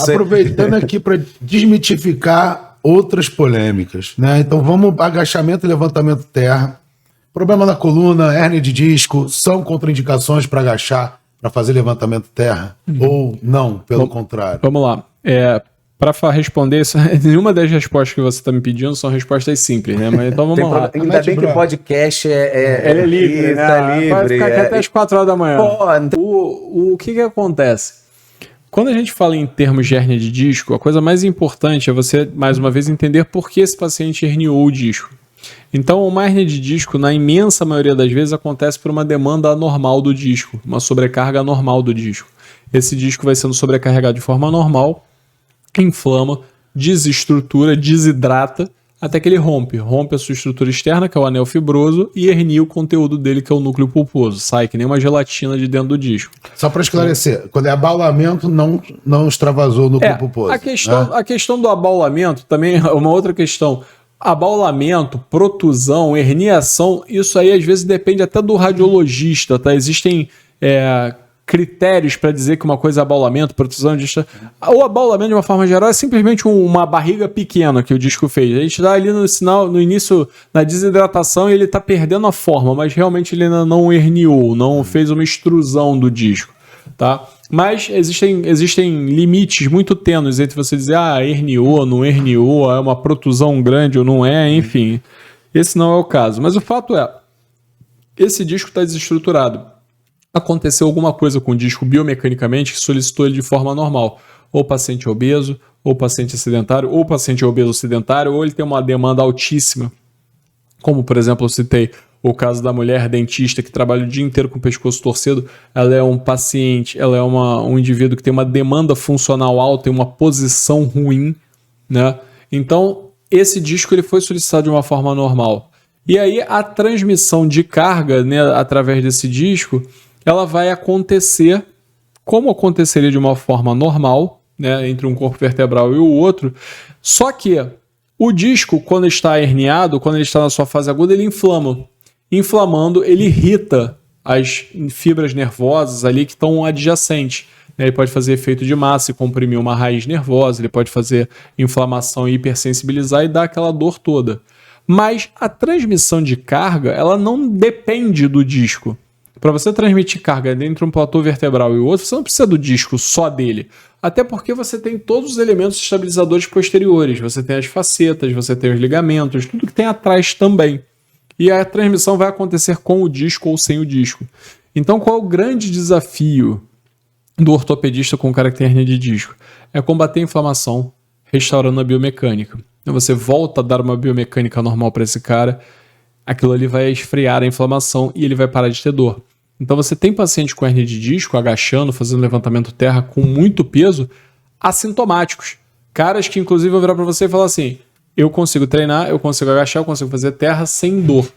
Aproveitando aqui para desmitificar outras polêmicas, né? Então vamos agachamento e levantamento terra. Problema na coluna, hérnia de disco, são contraindicações para agachar, para fazer levantamento terra? Ou não, pelo contrário? Vamos lá. Para responder isso, nenhuma das respostas que você está me pedindo são respostas simples, né? Mas então vamos lá. Ainda bem que o podcast ele é livre, né? Tá livre. Pode ficar aqui até as 4 horas da manhã. O que acontece? Quando a gente fala em termos de hérnia de disco, a coisa mais importante é você, mais uma vez, entender por que esse paciente herniou o disco. Então, uma hérnia de disco, na imensa maioria das vezes, acontece por uma demanda anormal do disco, uma sobrecarga anormal do disco. Esse disco vai sendo sobrecarregado de forma anormal, inflama, desestrutura, desidrata, até que ele rompe a sua estrutura externa, que é o anel fibroso, e hernia o conteúdo dele, que é o núcleo pulposo. Sai que nem uma gelatina de dentro do disco. Só para esclarecer, quando é abaulamento, não extravasou o núcleo pulposo. A questão do abaulamento também é uma outra questão. Abaulamento, protusão, herniação, isso aí às vezes depende até do radiologista, tá? Existem critérios para dizer que uma coisa é abaulamento, protusão, o abaulamento de uma forma geral é simplesmente uma barriga pequena que o disco fez. A gente dá ali no sinal, no início, na desidratação, e ele está perdendo a forma, mas realmente ele ainda não herniou, não fez uma extrusão do disco, tá? Mas existem limites muito tênues entre você dizer, herniou, não herniou, é uma protusão grande ou não é, enfim. Esse não é o caso. Mas o fato é, esse disco está desestruturado. Aconteceu alguma coisa com o disco biomecanicamente que solicitou ele de forma normal. Ou paciente obeso, ou paciente sedentário, ou paciente obeso sedentário, ou ele tem uma demanda altíssima. Como, por exemplo, eu citei o caso da mulher dentista que trabalha o dia inteiro com o pescoço torcido. Ela é um paciente, ela é um indivíduo que tem uma demanda funcional alta e uma posição ruim, né? Então, esse disco ele foi solicitado de uma forma normal. E aí, a transmissão de carga, né, através desse disco, ela vai acontecer como aconteceria de uma forma normal, né, entre um corpo vertebral e o outro, só que o disco, quando está herniado, quando ele está na sua fase aguda, ele inflama. Inflamando, ele irrita as fibras nervosas ali que estão adjacentes. Ele pode fazer efeito de massa e comprimir uma raiz nervosa, ele pode fazer inflamação e hipersensibilizar e dar aquela dor toda. Mas a transmissão de carga, ela não depende do disco. Para você transmitir carga entre um platô vertebral e o outro, você não precisa do disco só dele. Até porque você tem todos os elementos estabilizadores posteriores. Você tem as facetas, você tem os ligamentos, tudo que tem atrás também. E a transmissão vai acontecer com o disco ou sem o disco. Então, qual é o grande desafio do ortopedista com cara que tem hernia de disco? É combater a inflamação, restaurando a biomecânica. Então, você volta a dar uma biomecânica normal para esse cara, aquilo ali vai esfriar a inflamação e ele vai parar de ter dor. Então você tem paciente com hernia de disco, agachando, fazendo levantamento terra com muito peso, assintomáticos. Caras que inclusive vão virar para você e falar assim, eu consigo treinar, eu consigo agachar, eu consigo fazer terra sem dor.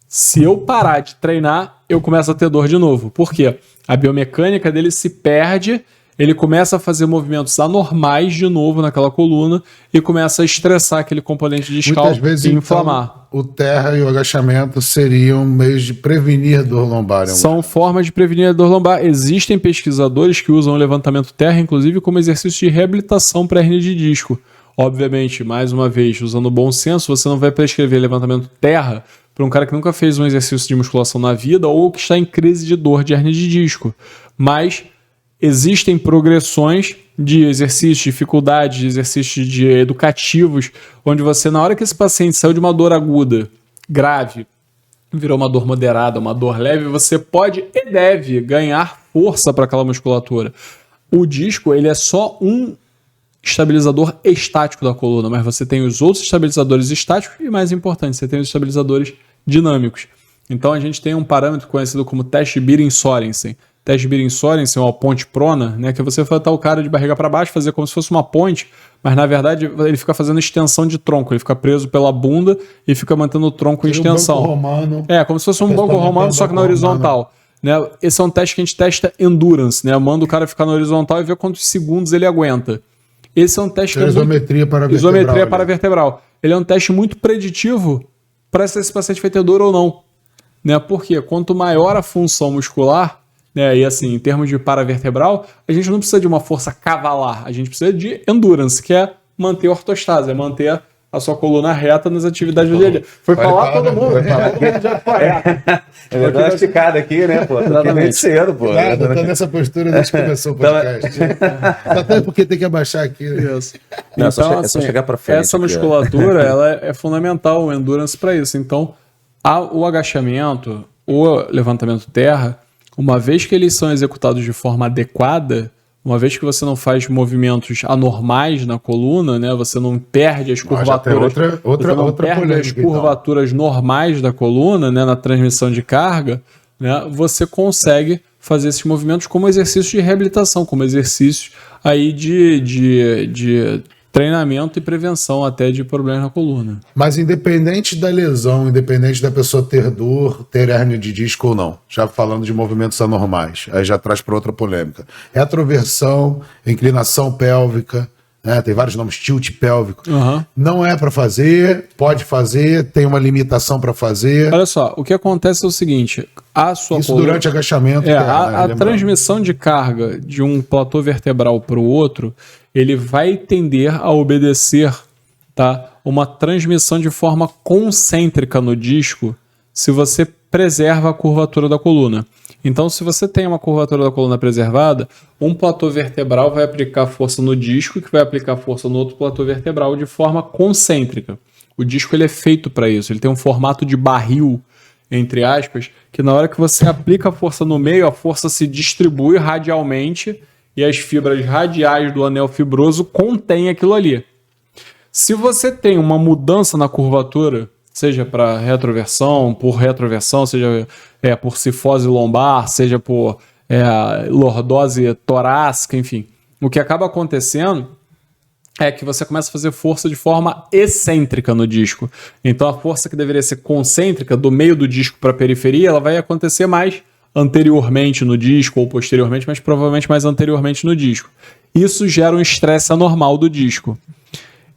Se eu parar de treinar, eu começo a ter dor de novo. Por quê? A biomecânica dele se perde, ele começa a fazer movimentos anormais de novo naquela coluna e começa a estressar aquele componente discal e inflamar. Então, o terra e o agachamento seriam meios de prevenir dor lombar. São formas de prevenir a dor lombar. Existem pesquisadores que usam o levantamento terra, inclusive, como exercício de reabilitação para hernia de disco. Obviamente, mais uma vez, usando o bom senso, você não vai prescrever levantamento terra para um cara que nunca fez um exercício de musculação na vida ou que está em crise de dor de hernia de disco. Mas existem progressões de exercícios, dificuldades, de exercícios educativos, onde você, na hora que esse paciente saiu de uma dor aguda, grave, virou uma dor moderada, uma dor leve, você pode e deve ganhar força para aquela musculatura. O disco, ele é só um estabilizador estático da coluna, mas você tem os outros estabilizadores estáticos e, mais importante, você tem os estabilizadores dinâmicos. Então, a gente tem um parâmetro conhecido como teste Bering-Sorensen. Teste Bering-Sorensen, uma ponte prona, né, que você vai botar o cara de barriga para baixo, fazer como se fosse uma ponte, mas na verdade ele fica fazendo extensão de tronco, ele fica preso pela bunda e fica mantendo o tronco em extensão. Um banco romano, como se fosse um banco romano, só que na horizontal. Né? Esse é um teste que a gente testa endurance, né? Manda o cara ficar na horizontal e ver quantos segundos ele aguenta. Esse é um teste que é isometria paravertebral. Ele é um teste muito preditivo para se esse paciente vai ter dor ou não. Né? Porque quanto maior a função muscular, né? E assim, em termos de paravertebral, a gente não precisa de uma força cavalar, a gente precisa de endurance, que é manter a ortostase, é manter a sua coluna reta nas atividades do dia a dia. Foi falar todo mundo. Já foi. Eu dou uma esticada aqui, né, pô? Exatamente. Cedo, pô. Nada, tô nessa postura desde que começou o podcast. Até porque tem que abaixar aqui. Né? Isso. Não, Então, é só chegar pra frente. essa aqui, musculatura ela é fundamental, o endurance para isso. Então, o agachamento, o levantamento terra, uma vez que eles são executados de forma adequada, uma vez que você não faz movimentos anormais na coluna, né? Você não perde as curvaturas. As curvaturas normais da coluna, né? Na transmissão de carga, né? Você consegue fazer esses movimentos como exercícios de reabilitação, como exercícios aí de treinamento e prevenção até de problemas na coluna. Mas independente da lesão, independente da pessoa ter dor, ter hérnia de disco ou não, já falando de movimentos anormais, aí já traz para outra polêmica. Retroversão, inclinação pélvica, né? Tem vários nomes, tilt pélvico. Não é para fazer, pode fazer, tem uma limitação para fazer. Olha só, o que acontece é o seguinte, a sua Isso coluna, durante agachamento. a transmissão de carga de um platô vertebral para o outro, ele vai tender a obedecer, tá, uma transmissão de forma concêntrica no disco se você preserva a curvatura da coluna. Então, se você tem uma curvatura da coluna preservada, um platô vertebral vai aplicar força no disco, que vai aplicar força no outro platô vertebral de forma concêntrica. O disco ele é feito para isso, ele tem um formato de barril, entre aspas, que na hora que você aplica a força no meio, a força se distribui radialmente e as fibras radiais do anel fibroso contêm aquilo ali. Se você tem uma mudança na curvatura, seja para retroversão, seja por cifose lombar, seja por lordose torácica, enfim, o que acaba acontecendo é que você começa a fazer força de forma excêntrica no disco. Então a força que deveria ser concêntrica, do meio do disco para a periferia, ela vai acontecer mais anteriormente no disco ou posteriormente, mas provavelmente mais anteriormente no disco. Isso gera um estresse anormal do disco.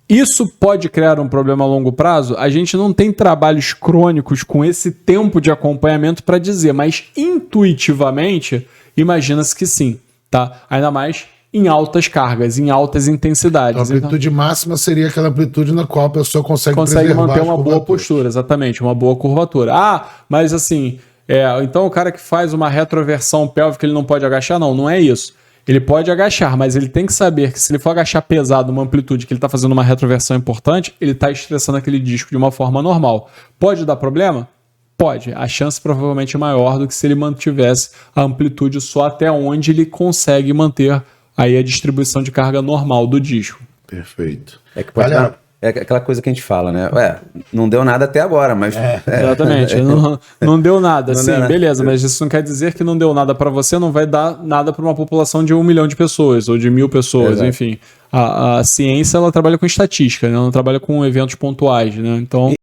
Isso pode criar um problema a longo prazo? A gente não tem trabalhos crônicos com esse tempo de acompanhamento para dizer, mas intuitivamente, imagina-se que sim, tá? Ainda mais em altas cargas, em altas intensidades. A amplitude máxima seria aquela amplitude na qual a pessoa consegue manter uma boa postura, exatamente, uma boa curvatura. Mas assim, então o cara que faz uma retroversão pélvica, ele não pode agachar? Não é isso. Ele pode agachar, mas ele tem que saber que se ele for agachar pesado numa amplitude que ele está fazendo uma retroversão importante, ele está estressando aquele disco de uma forma normal. Pode dar problema? Pode. A chance provavelmente é maior do que se ele mantivesse a amplitude só até onde ele consegue manter aí a distribuição de carga normal do disco. Perfeito. É aquela coisa que a gente fala, né? Não deu nada até agora, mas... Exatamente. Não deu nada. Sim, beleza, mas isso não quer dizer que não deu nada para você, não vai dar nada para uma população de 1 milhão de pessoas, ou de 1.000 pessoas, exato. Enfim. A ciência, ela trabalha com estatística, né? Ela não trabalha com eventos pontuais, né? Então...